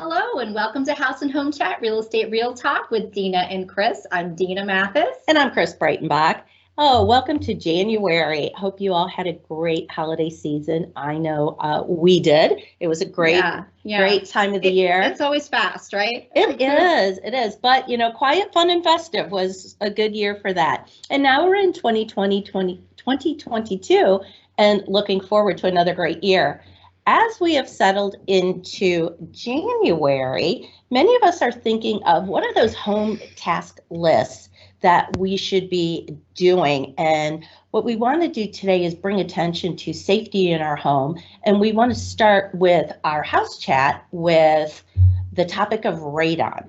Hello and welcome to House and Home Chat, Real Estate Real Talk with Dena and Chris. I'm Dena Mathis. And I'm Chris Breitenbach. Oh, welcome to January. Hope you all had a great holiday season. I know we did. It was a great time of the year. It's always fast, right? It is. But, quiet, fun, and festive was a good year for that. And now we're in 2022 and looking forward to another great year. As we have settled into January, many of us are thinking of what are those home task lists that we should be doing. And what we want to do today is bring attention to safety in our home. And we want to start with our house chat with the topic of radon.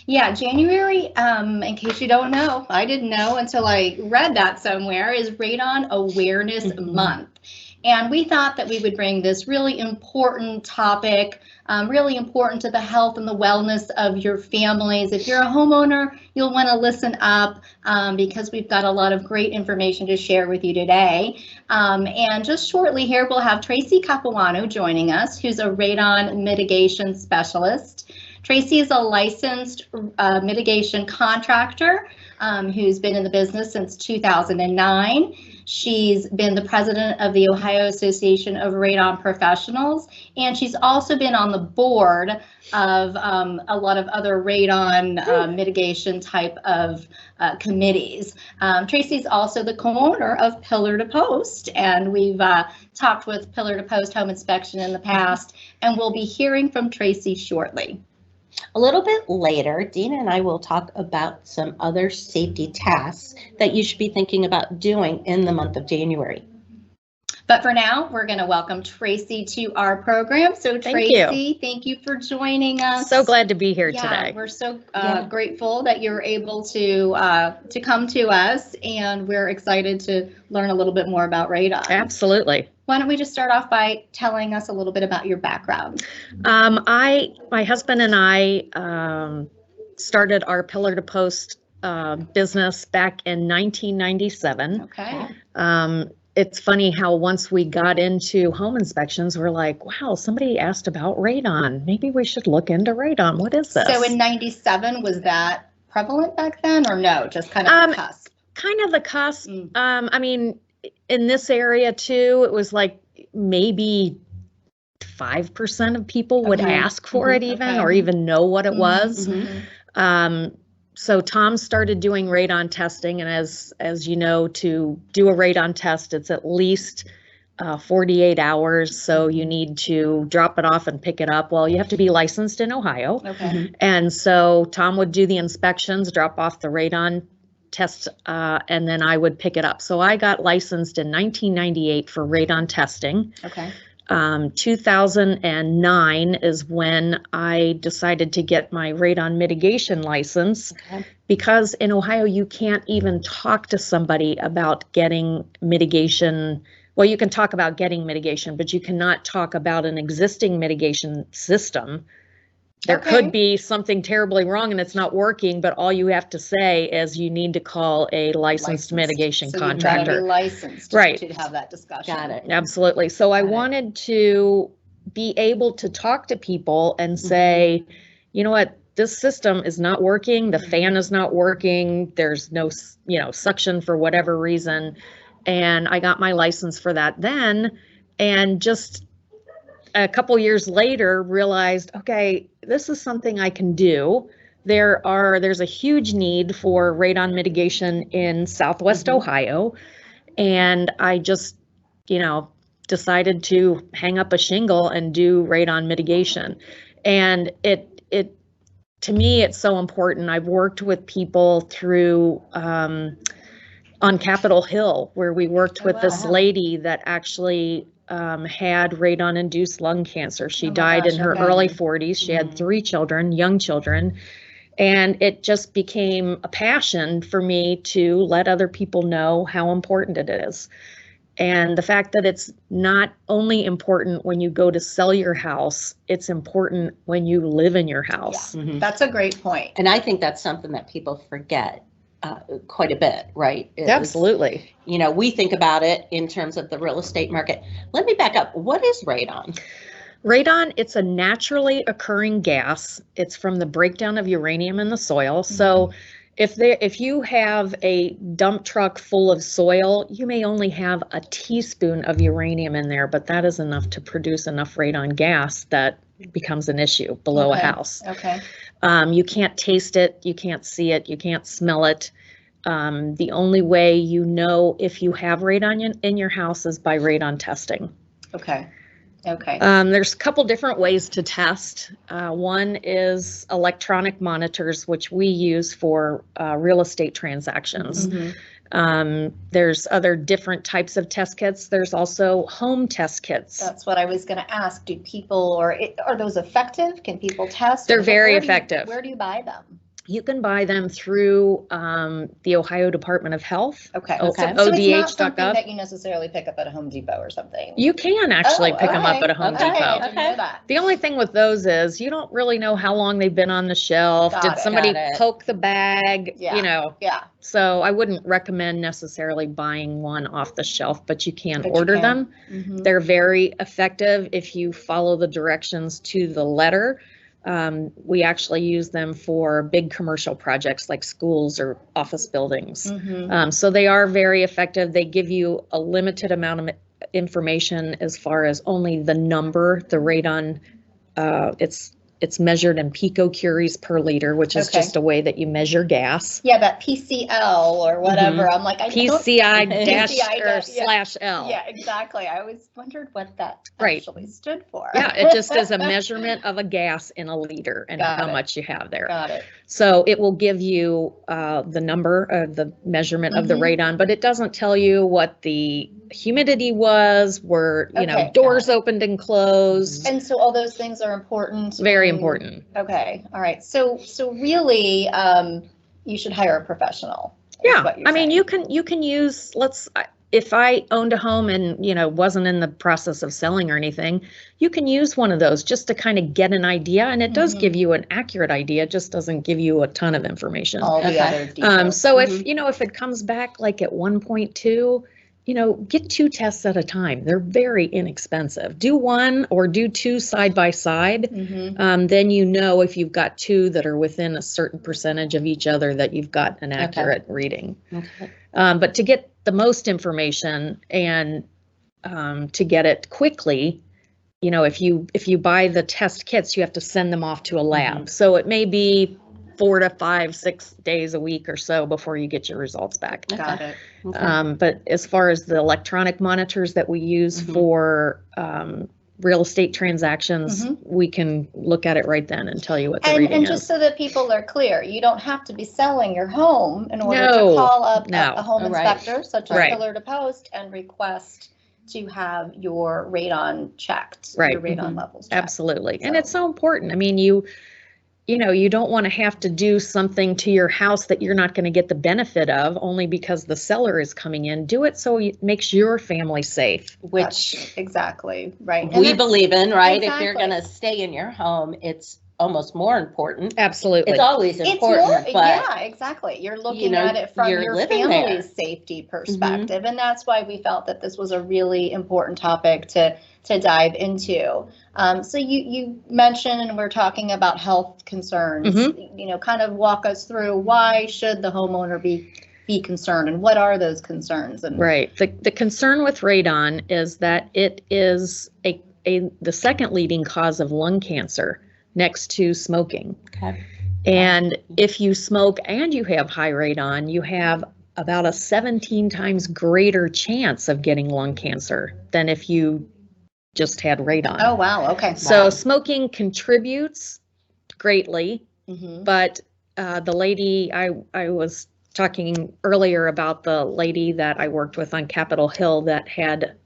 Yeah, January, in case you don't know, I didn't know until I read that somewhere, is Radon Awareness Month. And we thought that we would bring this really important topic, really important to the health and the wellness of your families. If you're a homeowner, you'll want to listen up because we've got a lot of great information to share with you today. And just shortly here, we'll have Tracey Capuano joining us, who's a radon mitigation specialist. Tracey is a licensed mitigation contractor who's been in the business since 2009. She's been the president of the Ohio Association of Radon Professionals, and she's also been on the board of a lot of other radon mitigation type of committees. Tracey's also the co-owner of Pillar to Post, and we've talked with Pillar to Post Home Inspection in the past, and we'll be hearing from Tracey shortly. A little bit later, Dena and I will talk about some other safety tasks that you should be thinking about doing in the month of January. But for now, we're going to welcome Tracey to our program. So Tracey, thank you for joining us. So glad to be here today. We're so grateful that you're able to come to us, and we're excited to learn a little bit more about radon. Absolutely. Why don't we just start off by telling us a little bit about your background? My husband and I started our Pillar to Post business back in 1997. Okay. It's funny how once we got into home inspections, we're like, wow, somebody asked about radon. Maybe we should look into radon. What is this? So in 97, was that prevalent back then, or no, just kind of the cusp? Kind of the cusp. I mean, in this area too, it was like maybe 5% of people would ask for it even, or even know what it was. So Tom started doing radon testing, and as you know, to do a radon test, it's at least 48 hours. So you need to drop it off and pick it up. Well, you have to be licensed in Ohio. Okay. And so Tom would do the inspections, drop off the radon test, and then I would pick it up. So I got licensed in 1998 for radon testing. Okay. 2009 is when I decided to get my radon mitigation license, because in Ohio you can't even talk to somebody about getting mitigation. Well, you can talk about getting mitigation, but you cannot talk about an existing mitigation system. There could be something terribly wrong and it's not working, but all you have to say is you need to call a licensed mitigation contractor. So you've got to be licensed to have that discussion. Got it. Absolutely. So I wanted to be able to talk to people and say, you know what, this system is not working. The fan is not working. There's no, suction for whatever reason. And I got my license for that then, and just a couple years later realized, okay, this is something I can do. There's a huge need for radon mitigation in Southwest Ohio. And I just, decided to hang up a shingle and do radon mitigation. And to me, it's so important. I've worked with people through, on Capitol Hill, where we worked with this lady that actually had radon-induced lung cancer. She died in her early 40s. She had 3 children, young children, and it just became a passion for me to let other people know how important it is. And the fact that it's not only important when you go to sell your house, it's important when you live in your house. Yeah, that's a great point. And I think that's something that people forget quite a bit, right? Absolutely. We think about it in terms of the real estate market. Let me back up. What is radon? Radon, it's a naturally occurring gas. It's from the breakdown of uranium in the soil. So if you have a dump truck full of soil, you may only have a teaspoon of uranium in there, but that is enough to produce enough radon gas that becomes an issue below a house. Okay. You can't taste it, you can't see it, you can't smell it. The only way you know if you have radon in your house is by radon testing. Okay. Okay. There's a couple different ways to test. One is electronic monitors, which we use for real estate transactions. There's other different types of test kits. There's also home test kits. That's what I was going to ask. Do people, are those effective? Can people test? They're very effective. Where do you buy them? You can buy them through the Ohio Department of Health. Okay. Okay. So it's not something ODH.gov. that you necessarily pick up at a Home Depot or something. You can actually pick them up okay. at a Home Okay, Depot. I didn't know that. The only thing with those is you don't really know how long they've been on the shelf. Got Did it. somebody Got it. poke the bag? Yeah. You know. Yeah. So I wouldn't recommend necessarily buying one off the shelf, but you can But you order can. them. Mhm. They're very effective if you follow the directions to the letter. We actually use them for big commercial projects like schools or office buildings. Mhm. So they are very effective. They give you a limited amount of information as far as only the number, the radon. It's measured in picocuries per liter, which is Okay. just a way that you measure gas. Yeah, that PCL or whatever. I'm like, I don't. PCI dash PCI or dash, yeah. slash L. Yeah, exactly. I always wondered what that Right. actually stood for. Yeah, it just is a measurement of a gas in a liter and Got how it. much you have there. Got it. So it will give you the number of the measurement of the Mhm. radon, but it doesn't tell you what the humidity was, were, you Okay, know, got doors it. opened and closed. And so all those things are important. Very when- important. Okay. All right. So really, you should hire a professional. is Yeah, what you're I mean, saying. you can use, if I owned a home and, you know, wasn't in the process of selling or anything, you can use one of those just to kind of get an idea. And it does Mhm. give you an accurate idea, it just doesn't give you a ton of information. all the Okay. other details. So Mhm. if, you know, if it comes back like at 1.2, you know, get 2 tests at a time. They're very inexpensive. Do 1 or do 2 side by side. Mhm. Then you know if you've got 2 that are within a certain percentage of each other that you've got an accurate reading. Okay. But to get the most information and to get it quickly, you know, if you buy the test kits, you have to send them off to a lab. So it may be 4 to 5, 6 days a week or so before you get your results back. Got it. Okay. But as far as the electronic monitors that we use for real estate transactions, we can look at it right then and tell you what the reading And is. just so that people are clear, you don't have to be selling your home in order No, to call up no. a home Right. inspector, such as Right. Pillar to Post, and request to have your radon checked, Right. your radon levels checked. Absolutely. And So- it's so important. I mean, you know, you don't want to have to do something to your house that you're not going to get the benefit of only because the seller is coming in. Do it so it makes your family safe. Which Exactly, right. And we that's- believe in, right? If you're Exactly. going to stay in your home, it's almost more important. Absolutely. It's always It's important, more, but yeah, exactly. You're looking know, at it from you're your living family's there. safety perspective, and that's why we felt that this was a really important topic to dive into. So you mentioned, and we're talking about health concerns. You know, kind of walk us through why should the homeowner be concerned, and what are those concerns? And Right. The concern with radon is that it is the second leading cause of lung cancer next to smoking. okay. And if you smoke and you have high radon, you have about a 17 times greater chance of getting lung cancer than if you just had radon. Oh wow, okay. So smoking contributes greatly, Mhm. but the lady I was talking earlier about, the lady that I worked with on Capitol Hill that had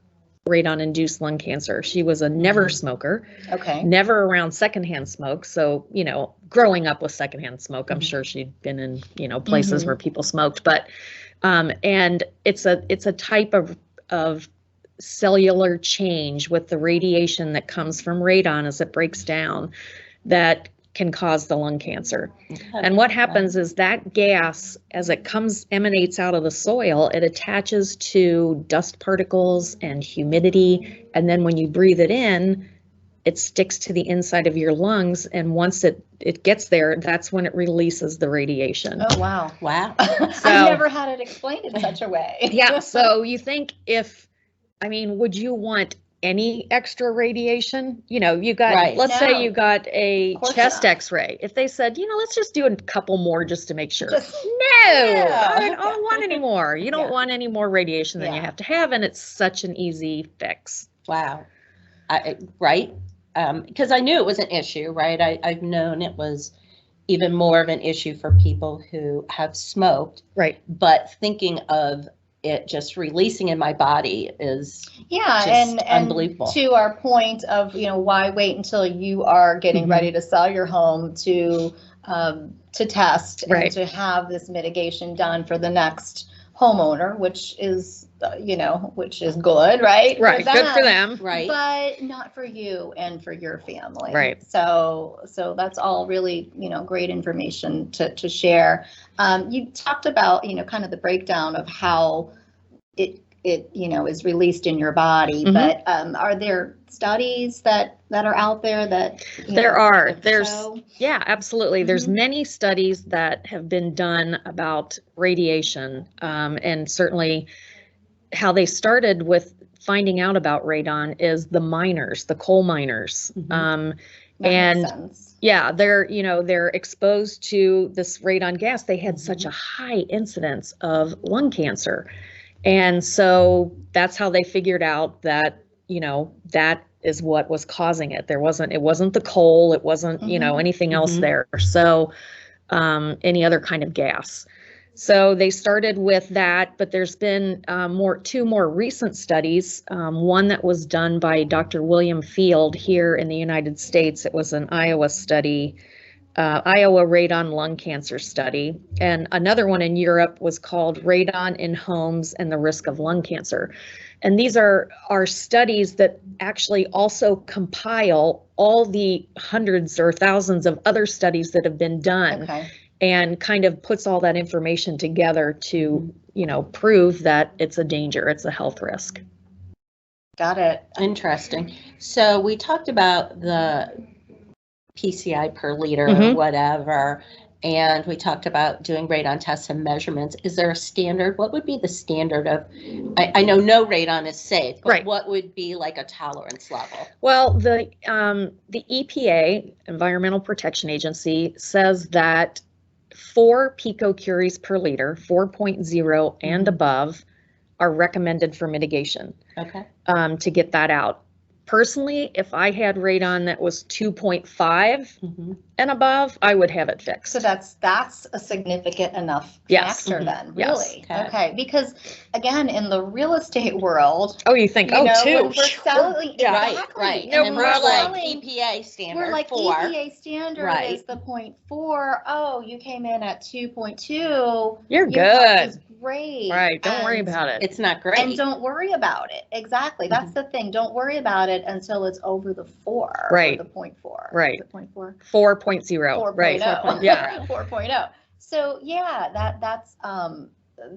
radon-induced lung cancer. She was a never smoker, Okay. never around secondhand smoke. So, you know, growing up with secondhand smoke, I'm sure she'd been in, you know, places where people smoked, but, and it's a type of cellular change with the radiation that comes from radon as it breaks down that can cause the lung cancer. And what happens is that gas, as it emanates out of the soil, it attaches to dust particles and humidity. And then when you breathe it in, it sticks to the inside of your lungs, and once it gets there, that's when it releases the radiation. Oh, wow. Wow. I've never had it explained in such a way. Yeah, so you think would you want any extra radiation? You know, you got, Right. let's No. say you got a Of course chest not. x-ray. If they said, let's just do a couple more just to make sure. No, Yeah. I don't want any more. You don't Yeah. want any more radiation than you Yeah. have to have, and it's such an easy fix. Wow. Right? Because I knew it was an issue, right? I've known it was even more of an issue for people who have smoked, Right. but thinking of it just releasing in my body is Yeah, just and unbelievable. to our point of, why wait until you are getting Mhm. ready to sell your home to test Right. and to have this mitigation done for the next homeowner, which is which is good, right? Right. Good for them. Right. But not for you and for your family. Right. So that's all really, great information to share. You talked about, kind of the breakdown of how it is released in your body, Mhm. but are there studies that are out there that There are. that There's show? Yeah, absolutely. There's Mhm. many studies that have been done about radiation, and certainly how they started with finding out about radon is the miners, the coal miners. Mhm. That and makes sense. yeah, they're exposed to this radon gas. They had such Mhm. a high incidence of lung cancer. And so that's how they figured out that, that is what was causing it. It wasn't the coal, it wasn't, Mhm. anything else Mhm. there. So any other kind of gas. So they started with that, but there's been two more recent studies. One that was done by Dr. William Field here in the United States. It was an Iowa study, Iowa Radon Lung Cancer Study. And another one in Europe was called Radon in Homes and the Risk of Lung Cancer. And these are studies that actually also compile all the hundreds or thousands of other studies that have been done. Okay. And kind of puts all that information together to, prove that it's a danger, it's a health risk. Got it. Interesting. So we talked about the PCI per liter or Mhm. whatever, and we talked about doing radon tests and measurements. Is there a standard? What would be the standard of, I know no radon is safe, but Right. what would be like a tolerance level? Well, the EPA, Environmental Protection Agency, says that 4 picocuries per liter, 4.0 and above, are recommended for mitigation, Okay. to get that out. Personally, if I had radon that was 2.5 Mhm. and above, I would have it fixed. So that's a significant enough Yes. factor Mhm. then, Yes. really. Okay. Okay, because again, in the real estate world, Oh, you think, when two. we're selling, Yeah. exactly, Right. No And then we're problem. like EPA standard we're like 4. EPA standard Right. is the 0.4. Oh, you came in at 2.2. You're Your house good. is great. Right. Don't worry And- about it. It's not great. And don't worry about it. Exactly. That's the thing. Don't worry about it until it's over the 4. Right. Or the 0.4. Right. Is it 0.4? 4.0. 4.0. Right. 4.0. Yeah. 4.0. So yeah,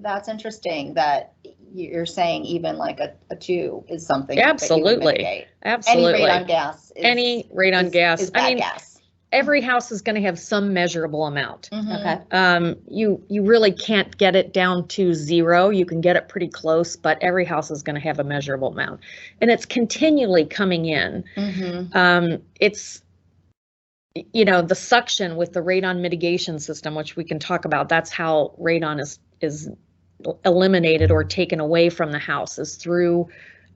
that's interesting that you're saying even like a 2 is something that you would Absolutely. mitigate. Absolutely. Any radon gas. Any radon gas. Is bad gas. Every house is going to have some measurable amount. Mhm. Okay. You really can't get it down to 0. You can get it pretty close, but every house is going to have a measurable amount, and it's continually coming in. Mhm. It's the suction with the radon mitigation system, which we can talk about. That's how radon is eliminated or taken away from the house, is through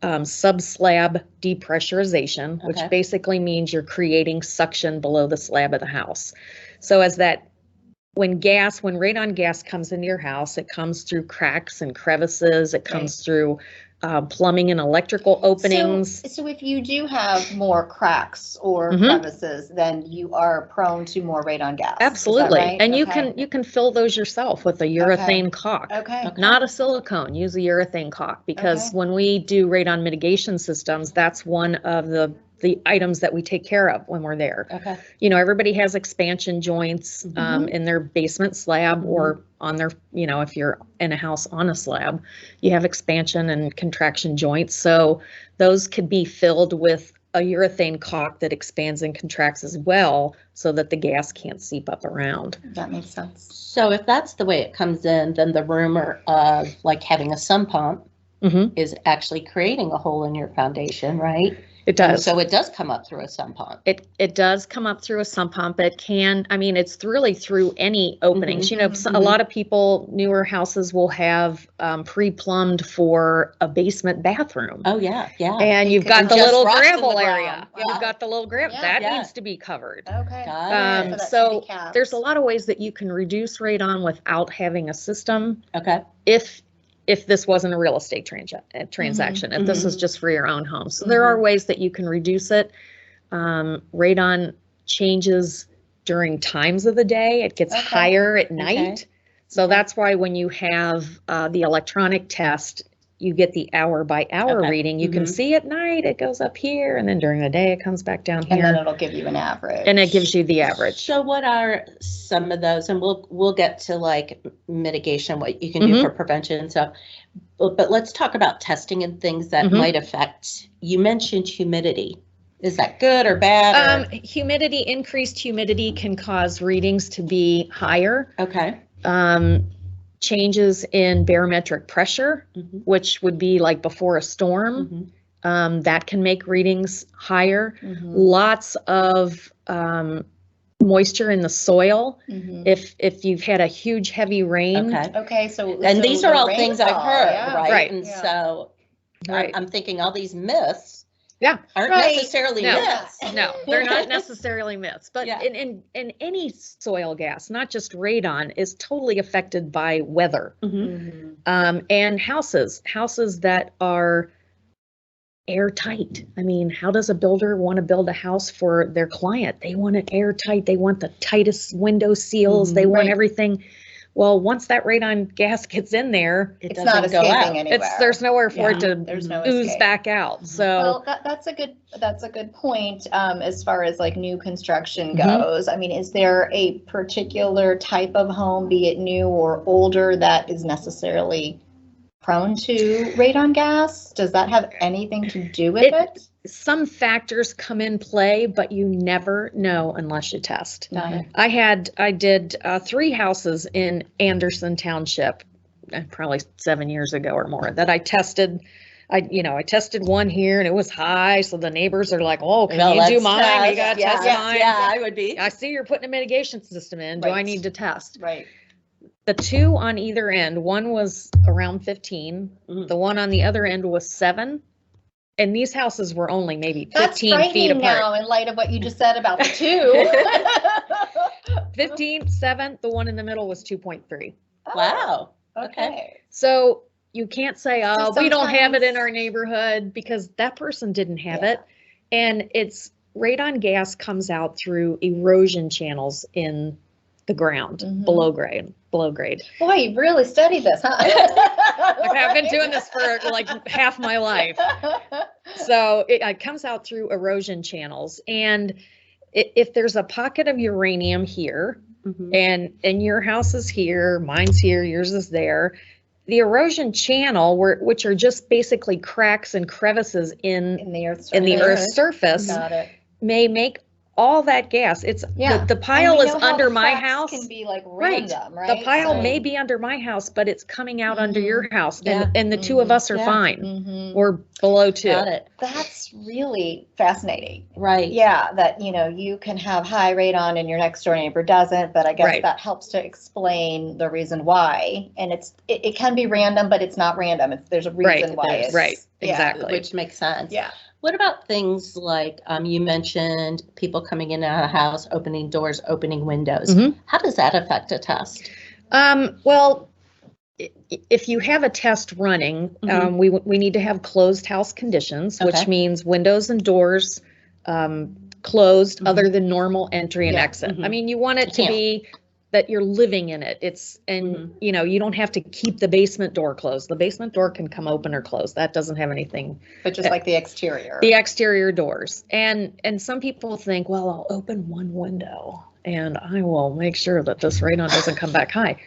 subslab depressurization, which Okay. basically means you're creating suction below the slab of the house. So when radon gas comes into your house, it comes through cracks and crevices. It comes through plumbing and electrical openings. So if you do have more cracks or Mhm. crevices, then you are prone to more radon gas. Is that Absolutely. right? And Okay. you can fill those yourself with a urethane caulk. Okay. Not a silicone. Use a urethane caulk, because Okay. when we do radon mitigation systems, that's one of the items that we take care of when we're there. Okay. Everybody has expansion joints Mhm. in their basement slab or on their, if you're in a house on a slab, you have expansion and contraction joints. So those could be filled with a urethane caulk that expands and contracts as well so that the gas can't seep up around. That makes sense. So if that's the way it comes in, then the rumor of like having a sump pump is actually creating a hole in your foundation, right? It does. And so it does come up through a sump pump. It does come up through a sump pump. It can, I mean, it's really through any openings. You know, a lot of people, newer houses will have pre-plumbed for a basement bathroom. Oh yeah, yeah. And you've got the little gravel area. Wow. You've got the little gravel. That needs to be covered. Okay. So there's a lot of ways that you can reduce radon without having a system. Okay. If this wasn't a real estate transaction, if this is just for your own home. So there are ways that you can reduce it. Radon changes during times of the day. It gets higher at night. So that's why when you have the electronic test, you get the hour by hour reading. You can see at night it goes up here, and then during the day it comes back down here. And then it'll give you an average. And it gives you the average. So what are some of those? And we'll get to like mitigation, what you can do for prevention and stuff. But let's talk about testing and things that might affect. You mentioned humidity. Is that good or bad? Humidity, increased humidity can cause readings to be higher. Okay. Changes in barometric pressure, which would be like before a storm, that can make readings higher. Lots of moisture in the soil. If you've had a huge heavy rain. Okay. So and these are all things I've heard, right? Right. And so I'm thinking all these myths aren't Right. necessarily No. myths. No, they're not necessarily myths, but Yeah. in any soil gas, not just radon, is totally affected by weather. And houses that are airtight. I mean, how does a builder want to build a house for their client? They want it airtight. They want the tightest window seals. They want everything. Well, once that radon gas gets in there, it's not escaping anywhere. There's nowhere for it to There's no ooze escape. back out. So well, that's a good point as far as like new construction goes. I mean, is there a particular type of home, be it new or older, that is necessarily prone to radon gas? Does that have anything to do with it? Some factors come in play, but you never know unless you test. Got it. I did 3 houses in Anderson Township, probably 7 years ago or more, that I tested. I tested one here and it was high, so the neighbors are like, "Oh, can you do mine? Test. You gotta test mine." Yeah, I would be. I see you're putting a mitigation system in. Do I need to test? Right. The 2 on either end, one was around 15. The one on the other end was 7. And these houses were only maybe 15 feet apart. Now, in light of what you just said about the 2. 15, 7, the one in the middle was 2.3. Wow. Okay. So you can't say, "Oh, we don't have it in sometimes- our neighborhood," because that person didn't have it. And it's radon gas comes out through erosion channels in the ground, below grade. Boy, you really studied this, huh? I've been doing this for like half my life. So it comes out through erosion channels. And if there's a pocket of uranium here, and your house is here, mine's here, yours is there, the erosion channel, which are just basically cracks and crevices in the Earth's surface, Got it. may make all that gas. It's the pile is under my house. Can be like random, right? The pile may be under my house, but it's coming out under your house, and the 2 of us are fine. We're below 2. Got it. That's really fascinating. Right. Yeah, that you can have high radon and your next door neighbor doesn't, but I guess that helps to explain the reason why. And it can be random, but it's not random. There's a reason why. It's, Exactly. Which makes sense. Yeah. What about things like you mentioned people coming in and out of the house, opening doors, opening windows? How does that affect a test? Well, if you have a test running, we need to have closed house conditions, which means windows and doors closed other than normal entry and exit. I mean, you want it to be that you're living in it. You don't have to keep the basement door closed. The basement door can come open or close. That doesn't have anything. But just like the exterior. The exterior doors. And some people think, well, I'll open one window and I will make sure that this radon doesn't come back high.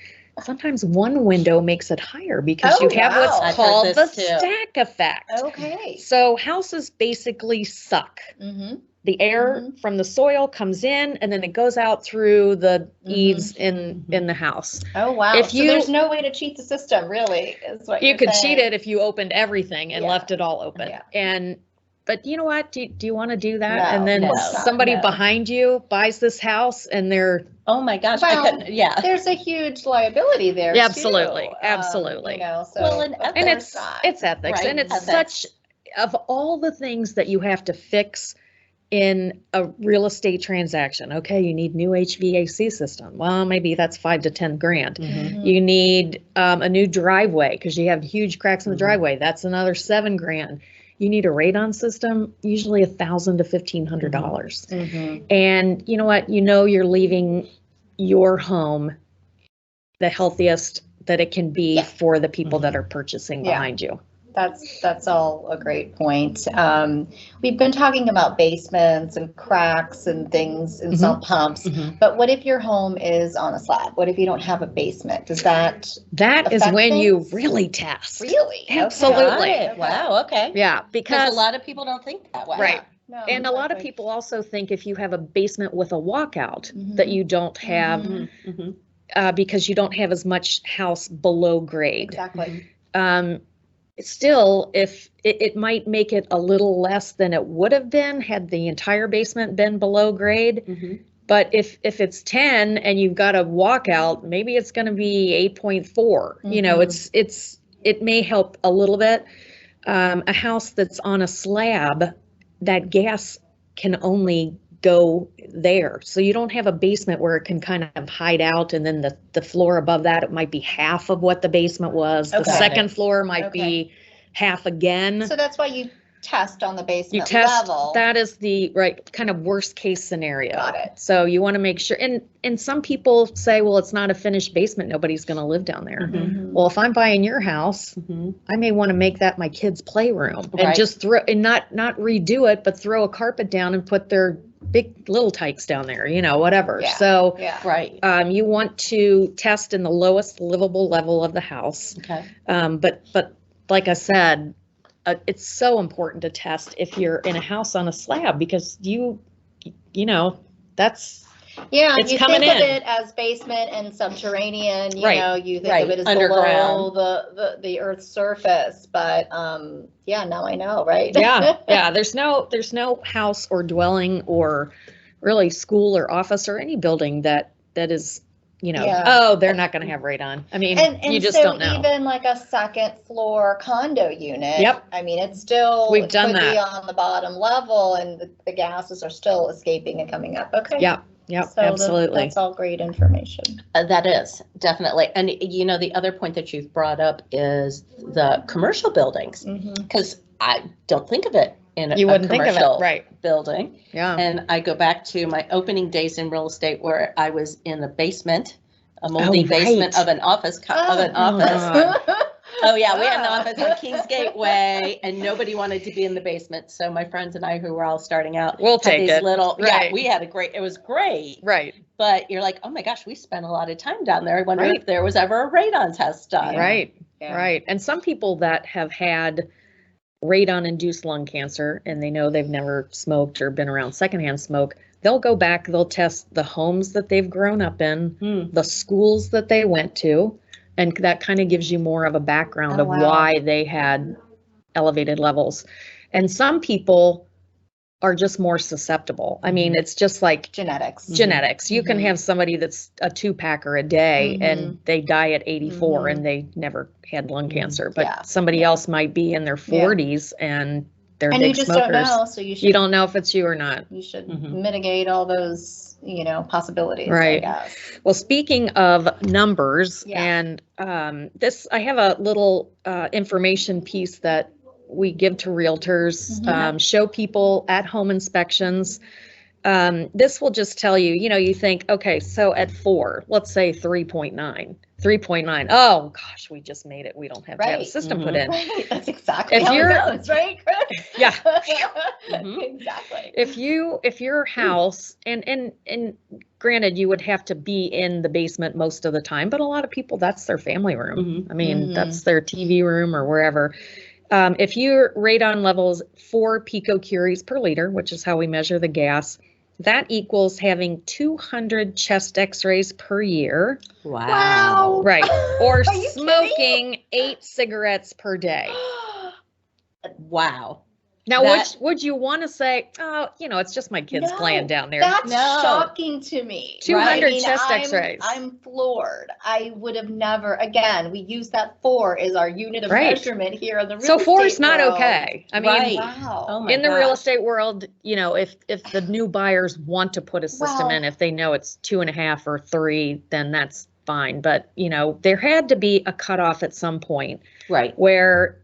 sometimes one window makes it higher because Oh, you have wow. what's I've heard called the this too. stack effect. Okay. So houses basically suck. Mm-hmm. The air from the soil comes in and then it goes out through the eaves in the house. Oh, wow. If So you- there's no way to cheat the system, really, is what You you're could saying. cheat it if you opened everything and Yeah. left it all open. Yeah. But you know what? Do you want to do that? No, And then no, somebody no. behind you buys this house and they're Oh my gosh, Well, I couldn't, yeah. There's a huge liability there. Yeah, too. absolutely, absolutely. You know, so Well, and of and course it's not. ethics, Right, and it's ethics. such of all the things that you have to fix in a real estate transaction. Okay, you need new HVAC system. Well, maybe that's $5 to $10 grand. Mhm. You need a new driveway because you have huge cracks in the Mhm. driveway. That's another $7 grand. You need a radon system, usually $1,000 to $1,500. Mhm. And you know what? You know you're leaving your home the healthiest that it can be Yeah. for the people that are purchasing Yeah. behind you. That's all a great point. We've been talking about basements and cracks and things and sump pumps, Mhm. but what if your home is on a slab? What if you don't have a basement? Does that That is affect when you things? really test. really? Okay. Absolutely. Got it. Okay. Wow, okay. Yeah, Because because a lot of people don't think that way. Right. No, and a lot of exactly. people also think if you have a basement with a walkout Mhm. that you don't have Mhm. Mhm. because you don't have as much house below grade. Exactly. Still, if it might make it a little less than it would have been had the entire basement been below grade. Mhm. But if it's 10 and you've got a walkout, maybe it's going to be 8.4. You know, Mhm. it may help a little bit. A house that's on a slab, that gas can only go there. So you don't have a basement where it can kind of hide out, and then the floor above that, it might be half of what the basement was. The Okay. second floor might Okay. be half again. So that's why you test on the You basement test, level. that is the right kind of worst case scenario. Got it. So you want to make sure, and some people say, well, it's not a finished basement, nobody's going to live down there. Mhm. Well, if I'm buying your house, Mhm. I may want to make that my kid's playroom and Right. just throw, and not redo it, but throw a carpet down and put their big little tykes down there, you know, whatever. Yeah. So Yeah. Right. you want to test in the lowest livable level of the house. Okay. But like I said, it's so important to test if you're in a house on a slab because you know, that's Yeah, It's you coming think of in. it as basement and subterranean, you Right, know, you think right, of it as underground. below the earth's surface, but yeah, now I know, right? yeah. There's no house or dwelling or really school or office or any building that is, you know, Yeah. oh, they're not going to have radon. I mean, And you just so don't know. even like a second floor condo unit. Yep. I mean, it's still We've done could be that. on the bottom level, and the gases are still escaping and coming up. Okay. Yep, So absolutely. that's all great information. That is definitely. And you know, the other point that you've brought up is the commercial buildings, Mhm. because I don't think of it in You a wouldn't think of it, commercial right? building. Yeah. And I go back to my opening days in real estate where I was in a basement, a moldy basement right. of an office. Oh yeah, we had an office on Kingsgate Way, and nobody wanted to be in the basement. So my friends and I, who were all starting out, We'll had take these it. little. Right. Yeah, we had it was great. Right. But you're like, oh my gosh, we spent a lot of time down there. I wonder Right. if there was ever a radon test done. Right. Yeah. Right. And some people that have had radon-induced lung cancer and they know they've never smoked or been around secondhand smoke, they'll go back, they'll test the homes that they've grown up in, the schools that they went to, and that kind of gives you more of a background Oh, of wow. why they had elevated levels. And some people are just more susceptible. I mean, it's just like Genetics. genetics. You can Mhm. have somebody that's a 2-packer a day and they die at 84 and they never had lung cancer, but Yeah. somebody else might be in their 40s and they're And you big just smokers. don't know, so you should You don't know if it's you or not. you should Mhm. mitigate all those, you know, possibilities. Right. I guess. Well, speaking of numbers, Yeah. and I have a little information piece that we give to realtors, Mhm. show people at home inspections. this will just tell you, you think, okay, so at 4, let's say 3.9. 3.9. Oh gosh, we just made it. We don't have to have a system put in. Right. That's exactly If how you're- it goes, right, Chris? Yeah. Exactly. If your house, and granted, you would have to be in the basement most of the time, but a lot of people, that's their family room. I mean, that's their TV room or wherever. If your radon levels 4 picocuries per liter, which is how we measure the gas, that equals having 200 chest x-rays per year. Wow. Right. Or Are you smoking 8 cigarettes per day. Wow. Now, That- would you want to say, oh, it's just my kids No, playing down there? That's No. shocking to me. 200 chest I'm- x-rays. I'm floored. I would have never, again, we use that 4 as our unit of Right. measurement here in the real So estate 4 is not world. okay. I mean, Right. Wow. Oh my in the real gosh. estate world, if the new buyers want to put a system Well- in, if they know it's 2.5 or 3, then that's fine. But, there had to be a cutoff at some point Right. where,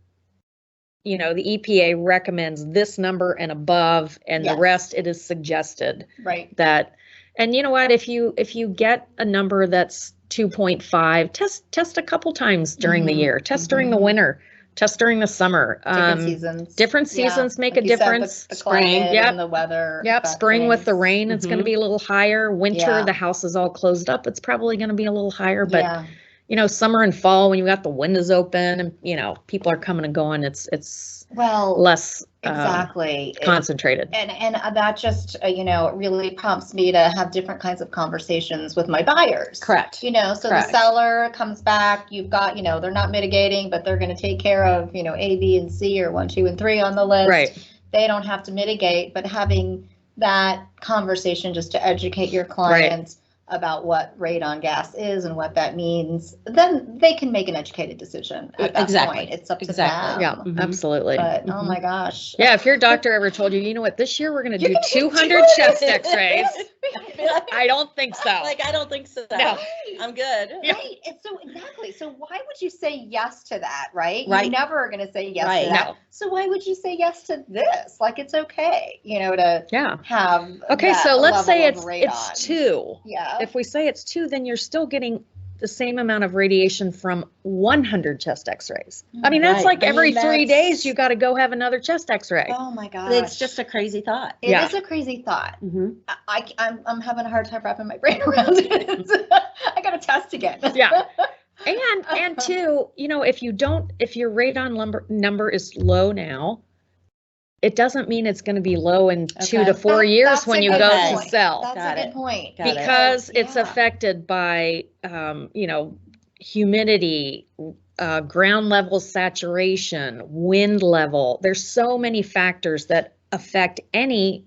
the EPA recommends this number and above, and the Yes. rest it is suggested Right. that. And you know what? If you get a number that's 2.5, test a couple times during the year. Test during the winter. Test during the summer. Different seasons. Different Yeah, seasons make like a you said, with difference. the Spring. climate Yep. and the weather. Yep, spring with the things. rain, it's going to be a little higher. Winter, Yeah. the house is all closed up. It's probably going to be a little higher. But Yeah. summer and fall, when you got the windows open and people are coming and going, it's Well, less exactly. concentrated. And that just, really prompts me to have different kinds of conversations with my buyers. Correct. So Correct. the seller comes back, you've got, they're not mitigating, but they're going to take care of, A, B, and C, or 1, 2, and 3 on the list. Right. They don't have to mitigate, but having that conversation just to educate your clients about what radon gas is and what that means, then they can make an educated decision at that Exactly. point. It's up to Exactly. them. Yeah, absolutely. But oh my gosh. Yeah, if your doctor ever told you, what, this year we're going to You're do gonna do 200 chest x-rays. Like, I don't think so. I don't think so. No. I'm good. Yeah. Right. And so exactly. So why would you say yes to that, right? Right. You never are going to say yes Right. to that. No. So why would you say yes to this? Like it's okay, to Yeah. have. Okay, that so let's say level of radon. it's 2. Yeah. If we say it's 2, then you're still getting the same amount of radiation from 100 chest x-rays. I mean, that's Right. like I mean, every 3 that's- days you got to go have another chest x-ray. Oh my gosh. It's just a crazy thought. It Yeah. is a crazy thought. Mm-hmm. I'm having a hard time wrapping my brain around it. I got to test again. Yeah. And two, if your radon number is low now, it doesn't mean it's going to be low in 2 to 4 years That's when a you good go point. to sell. That's Got a it. good point. Got it. Because it's Yeah. affected by, humidity, ground level saturation, wind level. There's so many factors that affect any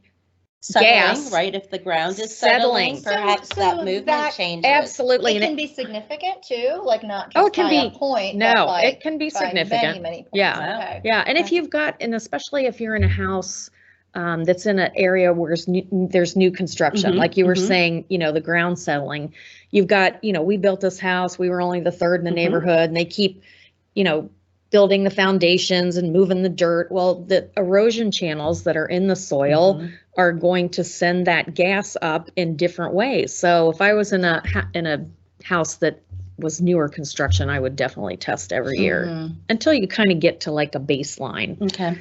Settling, gas. right? If the ground is Settling. settling, perhaps So that movement that- changes. Absolutely. It And can be significant too, like not Oh, just it can by a be- point. no, but like it can be by significant. Many points. Yeah. Okay. Yeah, and if Okay. you've got, and especially if you're in a house that's in an area where there's new construction, Mhm, like you were mhm. saying, the ground settling. You've got, we built this house, we were only the 3rd in the Mhm. neighborhood, and they keep, building the foundations and moving the dirt. Well, the erosion channels that are in the soil Mhm. are going to send that gas up in different ways. So if I was in a house that was newer construction, I would definitely test every year Mhm. until you kind of get to like a baseline. Okay.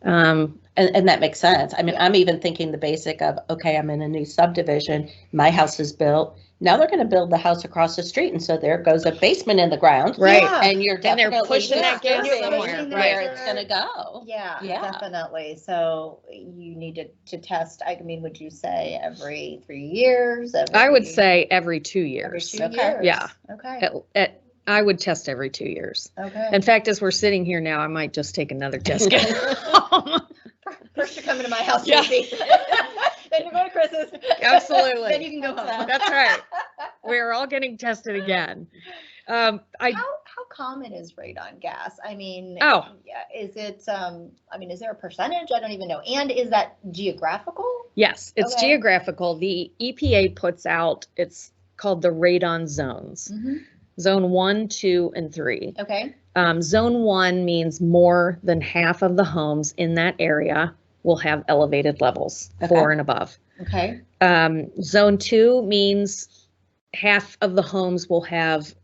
Um, And that makes sense. I mean, Yeah. I'm even thinking the basic of, okay, I'm in a new subdivision, my house is built. Now they're going to build the house across the street, and so there goes a basement in the ground. Right. Yeah. And you're And they're definitely pushing that gas disturbing somewhere, where right. it's going to go. Yeah, Yeah. definitely. So you needed to test. I mean, would you say every 3 years? I would say every 2 every years. 2 Okay. years. Yeah. Okay. I would test every 2 years. Okay. In fact, as we're sitting here now, I might just take another test kit home. First, you're coming to my house, Yeah. Tracy. Then you're going to Chris's. Absolutely. Then you can go home. That's right. We're all getting tested again. How common is radon gas? I mean, Oh. yeah, is it? I mean, is there a percentage? I don't even know. And is that geographical? Yes, it's Okay. geographical. The EPA puts out, it's called the radon zones. Mm-hmm. Zone 1, 2, and 3. Okay. Zone 1 means more than half of the homes in that area will have elevated levels, Okay. 4 and above. Okay. Zone 2 means half of the homes will have,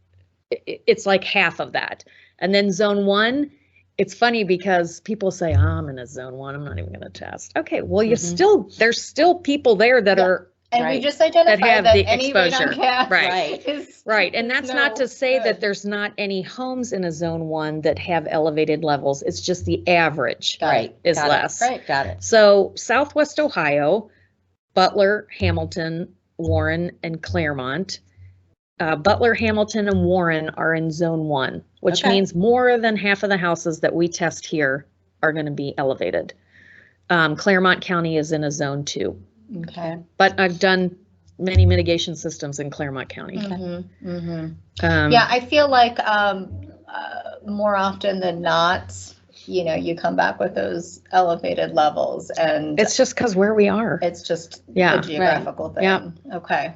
it's like half of that. And then zone 1, it's funny because people say, oh, I'm in a zone 1, I'm not even going to test. Okay, well, there's still people there that are. And we just identified that any radon gas is. Right, and that's not to say that there's not any homes in a zone 1 that have elevated levels. It's just the average is less. Right, got it. So Southwest Ohio, Butler, Hamilton, Warren, and Claremont. Butler, Hamilton, and Warren are in zone 1, which means more than half of the houses that we test here are going to be elevated. Claremont County is in a zone 2. Okay. But I've done many mitigation systems in Claremont County. Yeah, I feel like more often than not, you come back with those elevated levels, and it's just because where we are. It's just a geographical thing. Yeah. Okay.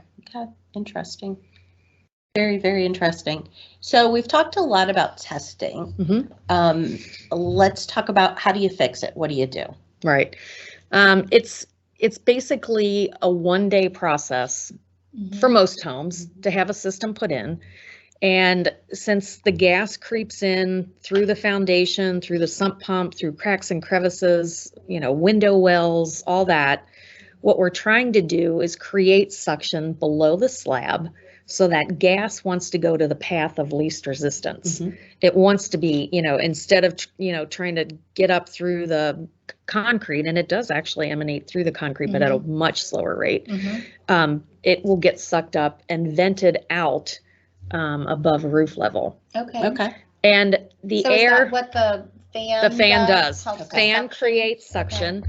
Interesting. Very, very interesting. So we've talked a lot about testing. Let's talk about, how do you fix it? What do you do? Right. It's basically a one-day process for most homes to have a system put in. And since the gas creeps in through the foundation, through the sump pump, through cracks and crevices, window wells, all that, what we're trying to do is create suction below the slab so that gas wants to go to the path of least resistance. It wants to be, instead of, trying to get up through the concrete, and it does actually emanate through the concrete, but at a much slower rate, it will get sucked up and vented out above roof level. Okay. And the air, is that what the fan does. Fan creates suction.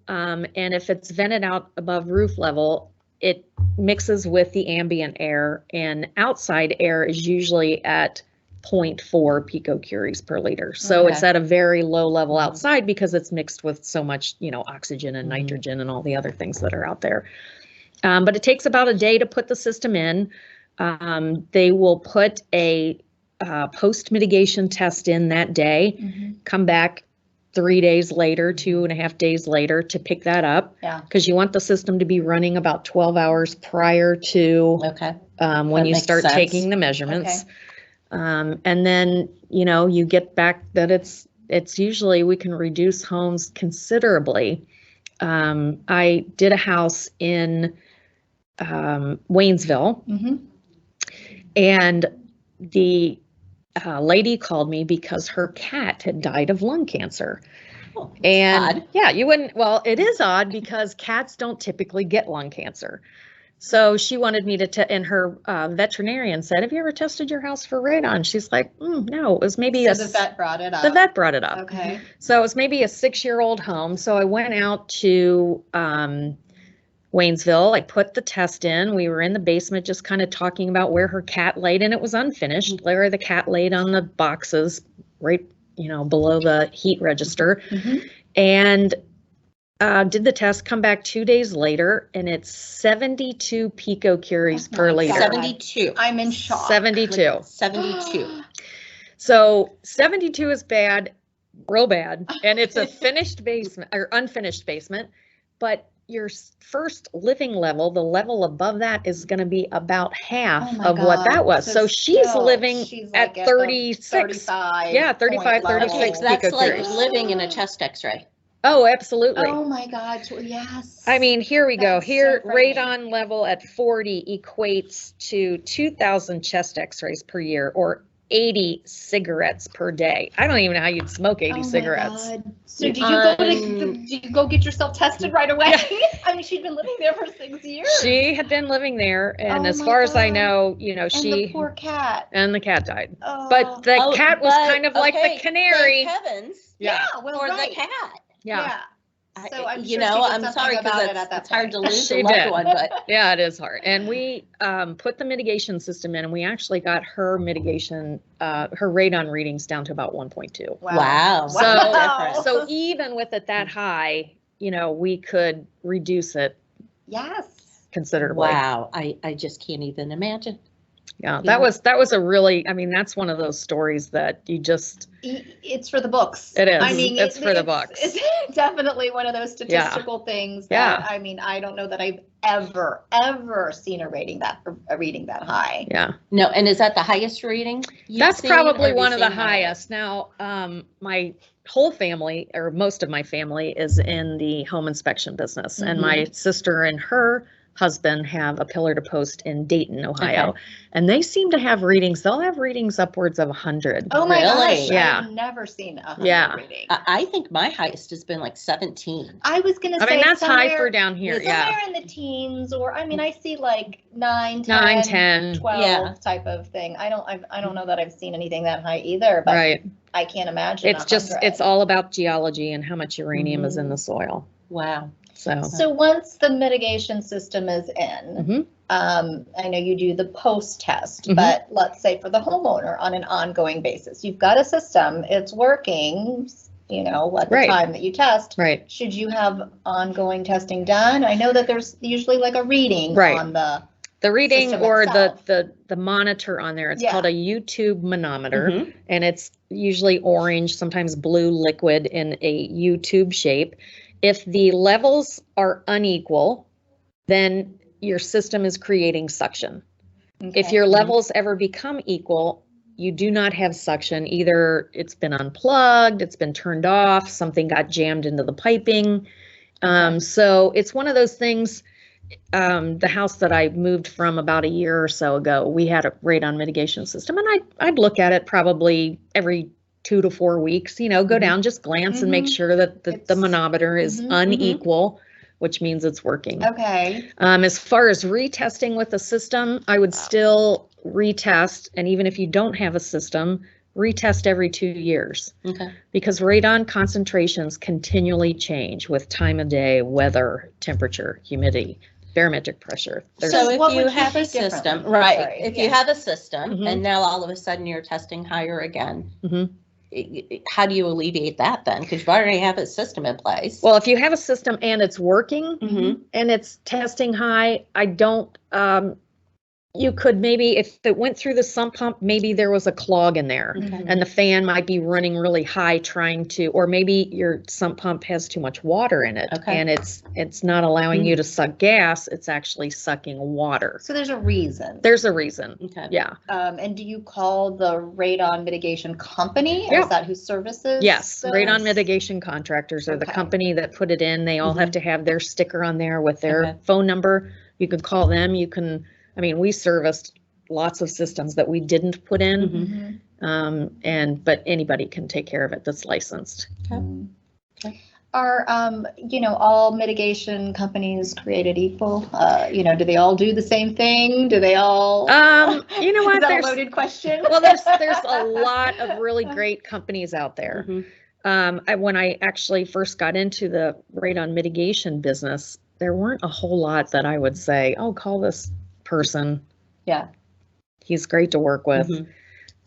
And if it's vented out above roof level, it mixes with the ambient air, and outside air is usually at 0.4 picocuries per liter. So it's at a very low level outside because it's mixed with so much, oxygen and nitrogen and all the other things that are out there. But it takes about a day to put the system in. They will put a post mitigation test in that day, come back 3 days later, 2.5 days later to pick that up. Yeah. Because you want the system to be running about 12 hours prior to when you start taking the measurements. And then, you get back that it's usually, we can reduce homes considerably. I did a house in Waynesville, and the lady called me because her cat had died of lung cancer. And odd. Yeah, you wouldn't, well, it is odd because cats don't typically get lung cancer. So she wanted me to, and her veterinarian said, have you ever tested your house for radon? She's like, no, it was maybe the vet brought it up. The vet brought it up. Okay. So it was maybe a 6-year-old home. So I went out to Waynesville. I put the test in. We were in the basement just kind of talking about where her cat laid, and it was unfinished. Where the cat laid on the boxes right, below the heat register. And did the test, come back 2 days later, and it's 72 picocuries per liter. 72. I'm in shock. 72. 72. So 72 is bad, real bad. And it's a finished basement or unfinished basement, but your first living level, the level above that, is going to be about half of what that was. So she's living at 36. 35. Yeah, 35, 36 Okay, so that's like picocuries. living in a chest x-ray. Oh, absolutely. Oh my God, yes. I mean, here we go. That's Here, so frightening. radon level at 40 equates to 2,000 chest x-rays per year, or 80 cigarettes per day. I don't even know how you'd smoke 80 cigarettes. God. So did you go get yourself tested right away? I mean, she'd been living there for 6 years. She had been living there, and Oh as my far as I God. know, And she the poor cat. and the cat died. Oh. But the cat was kind of like the canary. Thank heavens Yeah, well, for right. the cat. Yeah. So I'm you sure know, she did I'm something sorry about it because at that it's hard to point. lose She a loved did. one, but Yeah, it is hard. And we put the mitigation system in, and we actually got her mitigation, her radon readings down to about 1.2. wow. So, Wow. so even with it that high, we could reduce it Yes. considerably. Wow, I just can't even imagine. Yeah, Yeah. that was a really, I mean, that's one of those stories that you just, It's for the books. it is. I mean, it's for the books. It's definitely one of those statistical things that, I mean, I don't know that I've ever seen a reading that high. Yeah. No, and is that the highest reading you've That's seen, or probably have you one of the seen higher? highest. Now, my whole family, or most of my family, is in the home inspection business, and my sister and her husband have a pillar to post in Dayton, Ohio, Okay. and they seem to have readings. They'll have readings upwards of 100. Oh my Really? gosh, Yeah. I've never seen a 100 Yeah. reading. I think my highest has been like 17. I was gonna say I mean, that's high for somewhere down here. Yeah. in the teens, or I mean, I see like 9, 10, 10. 12 Yeah. type of thing. I don't know that I've seen anything that high either, but Right. I can't imagine. It's just, 100. it's all about geology and how much uranium is in the soil. Wow. So once the mitigation system is in, I know you do the post test, but let's say for the homeowner on an ongoing basis, you've got a system, it's working, you know, at the time that you test. Right. Should you have ongoing testing done? I know that there's usually like a reading on the reading system or itself. the monitor on there. It's called a YouTube manometer, and it's usually orange, sometimes blue liquid in a YouTube shape. If the levels are unequal, then your system is creating suction. Okay. If your levels ever become equal, you do not have suction. Either it's been unplugged, it's been turned off, something got jammed into the piping. So it's one of those things. The house that I moved from about a year or so ago, we had a radon mitigation system, and I'd look at it probably every 2 to 4 weeks, you know, go down, just glance and make sure that the manometer is unequal, which means it's working. Okay. As far as retesting with the system, I would still retest, and even if you don't have a system, retest every 2 years. Okay. Because radon concentrations continually change with time of day, weather, temperature, humidity, barometric pressure. So if what you would you have do a system, differently? right, Sorry, if you have a system and Mhm. now all of a sudden you're testing higher again, Mhm. how do you alleviate that then? Because you already have a system in place. Well, if you have a system and it's working Mhm. and it's testing high, I don't, you could maybe, if it went through the sump pump, maybe there was a clog in there and the fan might be running really high trying to, or maybe your sump pump has too much water in it and it's not allowing you to suck gas, it's actually sucking water. So there's a reason. There's a reason. Okay. Yeah. And do you call the radon mitigation company, or Yeah. is that who services? Yes, those? radon mitigation contractors are the Okay. company that put it in. They all have to have their sticker on there with their Okay. phone number. You can call them. You can, I mean, we serviced lots of systems that we didn't put in, but anybody can take care of it that's licensed. Okay. Are you know, all mitigation companies created equal? You know, do they all do the same thing? Do they all? You know what? Is that There's a loaded question? well, there's a lot of really great companies out there. When I actually first got into the radon mitigation business, there weren't a whole lot that I would say, oh, call this person. Yeah. He's great to work with.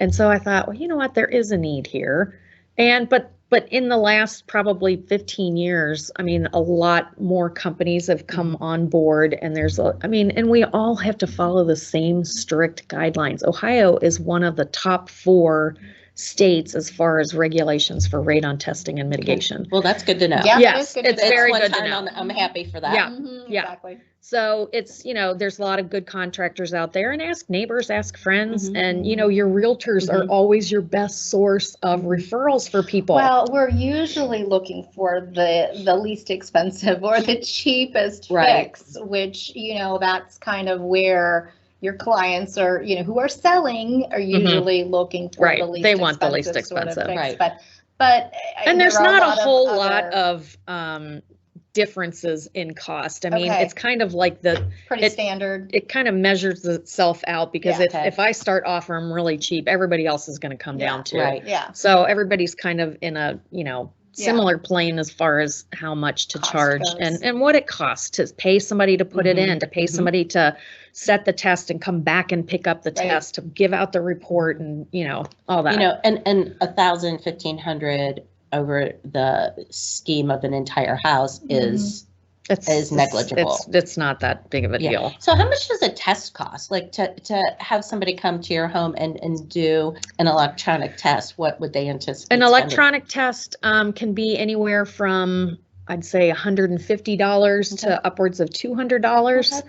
And so I thought, well, you know what, there is a need here. And but in the last probably 15 years, I mean, a lot more companies have come on board, and and we all have to follow the same strict guidelines. Ohio is one of the top 4 states as far as regulations for radon testing and mitigation. Well, that's good to know. Yeah, Yes, that is good it's to know. very one good to time know. I'm happy for that. Yeah. Yeah. Exactly. So it's, you know, there's a lot of good contractors out there, and ask neighbors, ask friends, and, you know, your realtors are always your best source of referrals for people. Well, we're usually looking for the least expensive or the cheapest fix, which, you know, that's kind of where your clients are, you know, who are selling are usually looking for the least They expensive. want the least sort of expensive. fix. Right. But and there's there are not a whole other lot of differences in cost. I mean, Okay. it's kind of like pretty standard. it kind of measures itself out, because Yeah. if I start offering them really cheap, everybody else is going to come down to Right. Yeah. So everybody's kind of in a, you know, Yeah. similar plane as far as how much to Cost charge goes. and what it costs to pay somebody to put it in, to pay somebody to set the test and come back and pick up the Right. test, to give out the report, and, you know, all that. You know, and 1,000, 1,500 over the scheme of an entire house is is negligible. It's not that big of a deal. So how much does a test cost? Like to have somebody come to your home and do an electronic test, what would they anticipate? An electronic test can be anywhere from, I'd say, $150 to upwards of $200.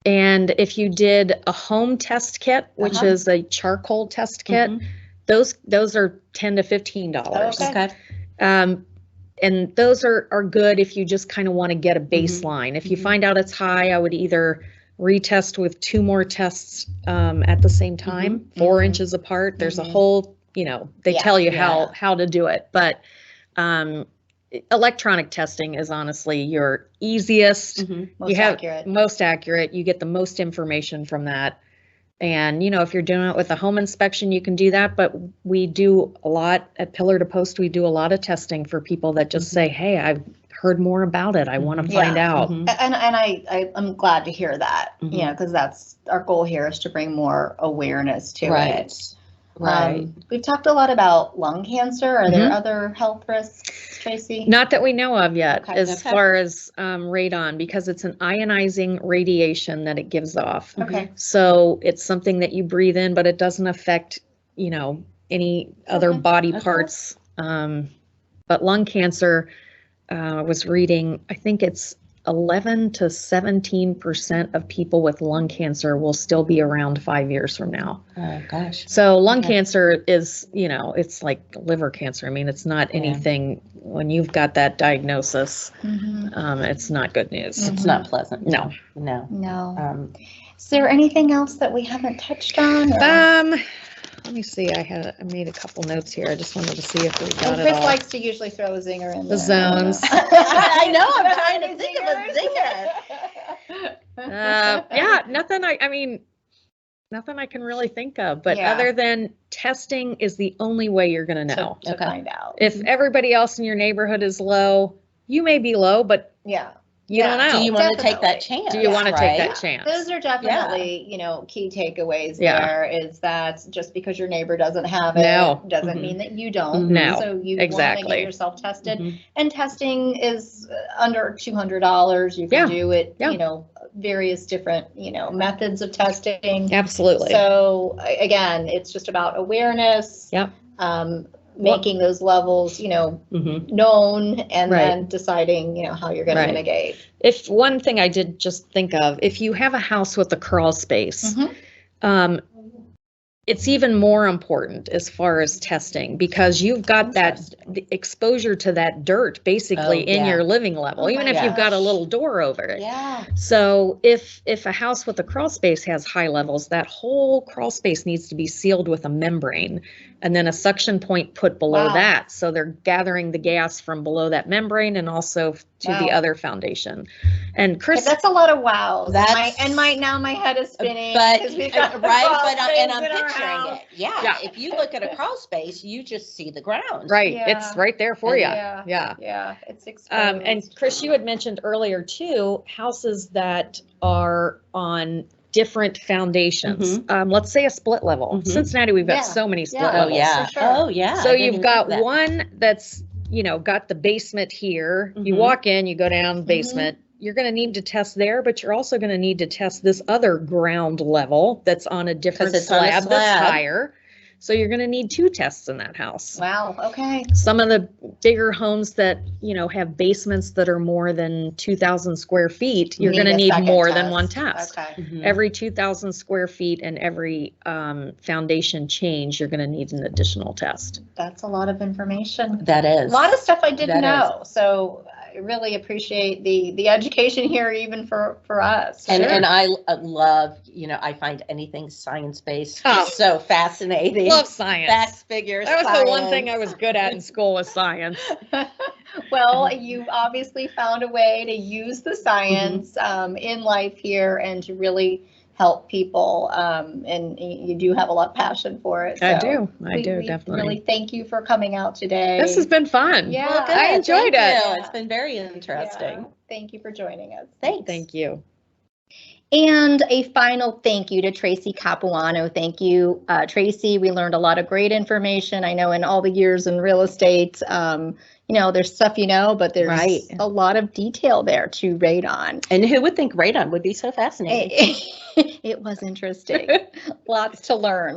And if you did a home test kit, which is a charcoal test kit, those are $10 to $15. Okay. And those are good if you just kind of want to get a baseline. If you find out it's high, I would either retest with 2 more tests at the same time, 4 inches apart. There's a whole, they tell you how to do it. But electronic testing is honestly your easiest, most accurate. You get the most information from that. And, if you're doing it with a home inspection, you can do that. But we do a lot at Pillar to Post. We do a lot of testing for people that just say, hey, I've heard more about it. I want to find out. And I'm glad to hear that, because that's our goal here, is to bring more awareness to it. Right. We've talked a lot about lung cancer. Are there other health risks, Tracey? Not that we know of yet, as far as radon, because it's an ionizing radiation that it gives off. Okay. So it's something that you breathe in, but it doesn't affect, any other body parts. But lung cancer, I was reading, I think it's 11 to 17% of people with lung cancer will still be around 5 years from now. Oh gosh. So lung cancer is, it's like liver cancer. I mean, it's not anything, when you've got that diagnosis, it's not good news. It's not pleasant. No. Is there anything else that we haven't touched on? Let me see. I made a couple notes here. I just wanted to see if we got it Chris all. likes to usually throw a zinger in The there. zones. I know. I'm trying to think of a zinger. Yeah, nothing. Nothing I can really think of. But other than testing is the only way you're going to know. To find out. If everybody else in your neighborhood is low, you may be low, but you don't know. Do you want to take that chance? Do you want to take that chance? Those are definitely, key takeaways there, is that just because your neighbor doesn't have it doesn't mean that you don't. No, So you want to get yourself tested. And testing is under $200. You can do it, various different, methods of testing. Absolutely. So again, it's just about awareness. Making those levels, known, and then deciding, how you're going to mitigate. If one thing I did just think of, if you have a house with a crawl space, it's even more important as far as testing, because you've got the exposure to that dirt basically in your living level, even if you've got a little door over it. So if a house with a crawl space has high levels, that whole crawl space needs to be sealed with a membrane, and then a suction point put below that. So they're gathering the gas from below that membrane and also to the other foundation. And Chris, that's a lot of wows. Now my head is spinning. But I'm picturing it. If you look at a crawl space, you just see the ground. It's right there for you. It's exposed. And Chris, you had mentioned earlier too, houses that are on different foundations. Let's say a split level. Cincinnati, we've got so many split levels. So you've got one that's, got the basement here. You walk in, you go down basement. You're going to need to test there, but you're also going to need to test this other ground level that's on a different slab that's higher. So you're going to need 2 tests in that house. Wow. Okay. Some of the bigger homes that, have basements that are more than 2,000 square feet, you're going to need more than one test. Okay. Every 2,000 square feet and every foundation change, you're going to need an additional test. That's a lot of information. That is. A lot of stuff I didn't know. So I really appreciate the education here, even for us. And I love, I find anything science-based so fascinating. Love science. Facts, figures, That was science. the one thing I was good at in school, was science. Well, you've obviously found a way to use the science in life here and to really help people. And you do have a lot of passion for it. So I do, we definitely. Really thank you for coming out today. This has been fun. Yeah. Well, good. I enjoyed Thank it. you. It's been very interesting. Yeah. Thank you for joining us. Thanks. Thank you. And a final thank you to Tracey Capuano. Thank you, Tracey. We learned a lot of great information. I know in all the years in real estate, there's stuff but there's Right. a lot of detail there to radon. And who would think radon would be so fascinating? It was interesting. Lots to learn,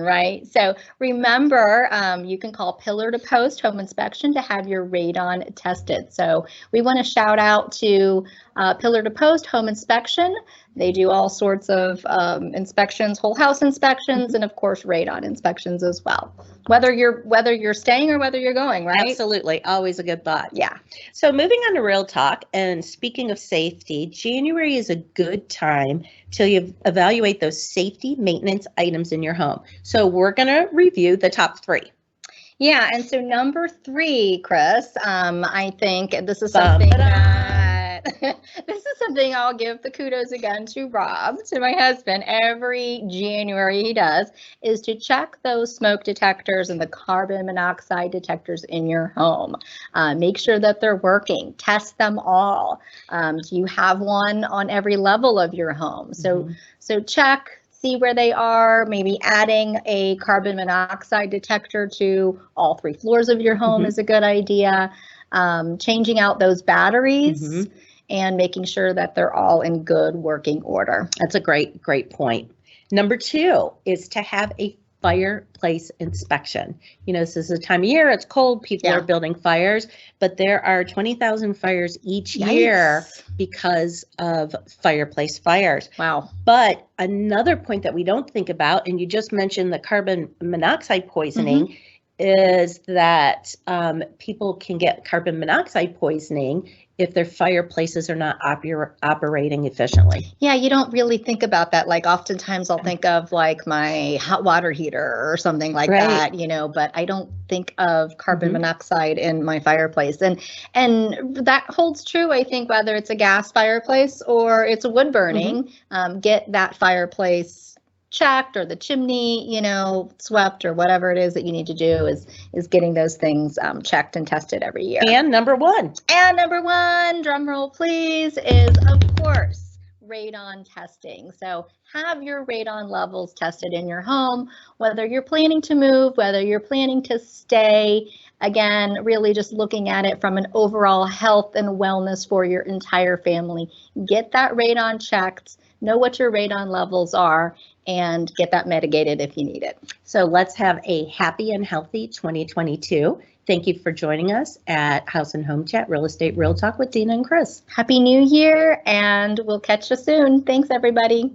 right? So remember, you can call Pillar to Post Home Inspection to have your radon tested. So we want to shout out to Pillar to Post Home Inspection. They do all sorts of inspections, whole house inspections, and of course radon inspections as well. Whether you're staying or whether you're going, right? Absolutely, always a good thought. Yeah. So moving on to Real Talk, and speaking of safety, January is a good time till you evaluate those safety maintenance items in your home. So we're going to review the top 3. Yeah, and so number 3, Chris, I think this is something I'll give the kudos again to Rob, to my husband. Every January he does, is to check those smoke detectors and the carbon monoxide detectors in your home. Make sure that they're working. Test them all. Do you have one on every level of your home? So check. See where they are, maybe adding a carbon monoxide detector to all 3 floors of your home is a good idea. Changing out those batteries and making sure that they're all in good working order. That's a great point. Number 2 is to have a fireplace inspection. This is the time of year, it's cold, people are building fires, but there are 20,000 fires each year because of fireplace fires. Wow. But another point that we don't think about, and you just mentioned the carbon monoxide poisoning, is that people can get carbon monoxide poisoning if their fireplaces are not operating efficiently. Yeah, you don't really think about that. Like oftentimes I'll think of like my hot water heater or something like that, but I don't think of carbon monoxide in my fireplace. And that holds true, I think, whether it's a gas fireplace or it's a wood burning. Get that fireplace checked, or the chimney, swept, or whatever it is that you need to do is getting those things checked and tested every year. And number 1, drum roll please, is of course radon testing. So have your radon levels tested in your home, whether you're planning to move, whether you're planning to stay. Again, really just looking at it from an overall health and wellness for your entire family. Get that radon checked, know what your radon levels are, and get that mitigated if you need it. So let's have a happy and healthy 2022. Thank you for joining us at House and Home Chat, Real Estate Real Talk with Dena and Chris. Happy New Year, and we'll catch you soon. Thanks, everybody.